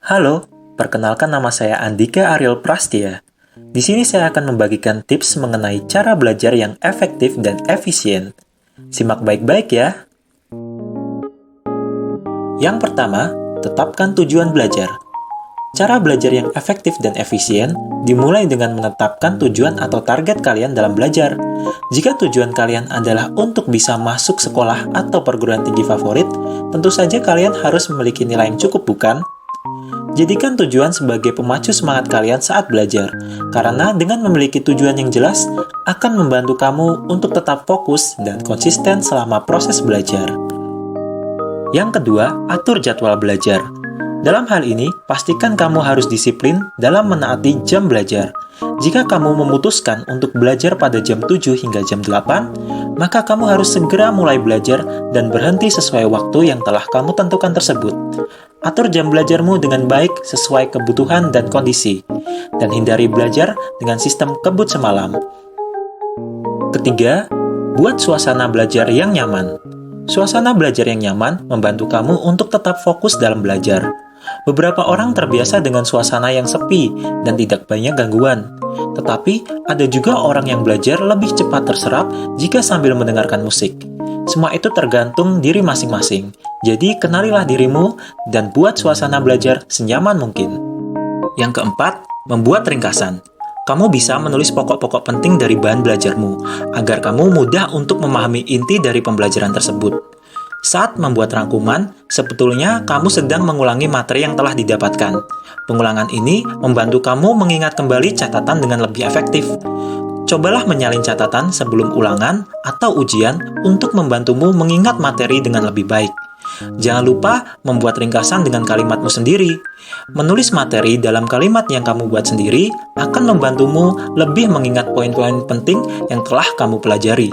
Halo, perkenalkan nama saya Andika Ariel Prastia. Di sini saya akan membagikan tips mengenai cara belajar yang efektif dan efisien. Simak baik-baik ya. Yang pertama, tetapkan tujuan belajar. Cara belajar yang efektif dan efisien dimulai dengan menetapkan tujuan atau target kalian dalam belajar. Jika tujuan kalian adalah untuk bisa masuk sekolah atau perguruan tinggi favorit, tentu saja kalian harus memiliki nilai yang cukup, bukan? Jadikan tujuan sebagai pemacu semangat kalian saat belajar, karena dengan memiliki tujuan yang jelas akan membantu kamu untuk tetap fokus dan konsisten selama proses belajar. Yang kedua, atur jadwal belajar. Dalam hal ini, pastikan kamu harus disiplin dalam menaati jam belajar. Jika kamu memutuskan untuk belajar pada jam 7 hingga jam 8, maka kamu harus segera mulai belajar dan berhenti sesuai waktu yang telah kamu tentukan tersebut. Atur jam belajarmu dengan baik sesuai kebutuhan dan kondisi, dan hindari belajar dengan sistem kebut semalam. Ketiga, buat suasana belajar yang nyaman. Suasana belajar yang nyaman membantu kamu untuk tetap fokus dalam belajar. Beberapa orang terbiasa dengan suasana yang sepi dan tidak banyak gangguan. Tetapi, ada juga orang yang belajar lebih cepat terserap jika sambil mendengarkan musik. Semua itu tergantung diri masing-masing. Jadi, kenalilah dirimu dan buat suasana belajar senyaman mungkin. Yang keempat, membuat ringkasan. Kamu bisa menulis pokok-pokok penting dari bahan belajarmu, agar kamu mudah untuk memahami inti dari pembelajaran tersebut. Saat membuat rangkuman, sebetulnya kamu sedang mengulangi materi yang telah didapatkan. Pengulangan ini membantu kamu mengingat kembali catatan dengan lebih efektif. Cobalah menyalin catatan sebelum ulangan atau ujian untuk membantumu mengingat materi dengan lebih baik. Jangan lupa membuat ringkasan dengan kalimatmu sendiri. Menulis materi dalam kalimat yang kamu buat sendiri akan membantumu lebih mengingat poin-poin penting yang telah kamu pelajari.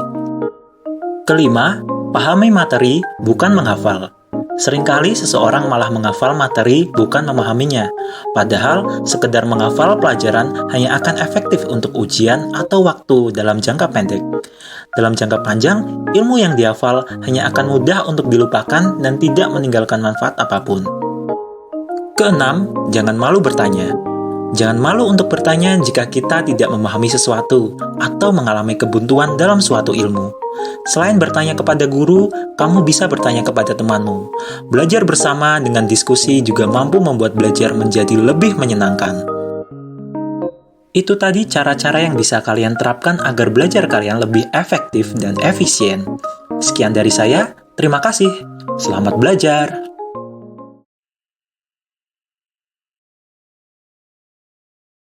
Kelima, pahami materi, bukan menghafal. Seringkali seseorang malah menghafal materi, bukan memahaminya. Padahal, sekedar menghafal pelajaran hanya akan efektif untuk ujian atau waktu dalam jangka pendek. Dalam jangka panjang, ilmu yang dihafal hanya akan mudah untuk dilupakan dan tidak meninggalkan manfaat apapun. Keenam, jangan malu bertanya. Jangan malu untuk bertanya jika kita tidak memahami sesuatu atau mengalami kebuntuan dalam suatu ilmu. Selain bertanya kepada guru, kamu bisa bertanya kepada temanmu. Belajar bersama dengan diskusi juga mampu membuat belajar menjadi lebih menyenangkan. Itu tadi cara-cara yang bisa kalian terapkan agar belajar kalian lebih efektif dan efisien. Sekian dari saya, terima kasih. Selamat belajar!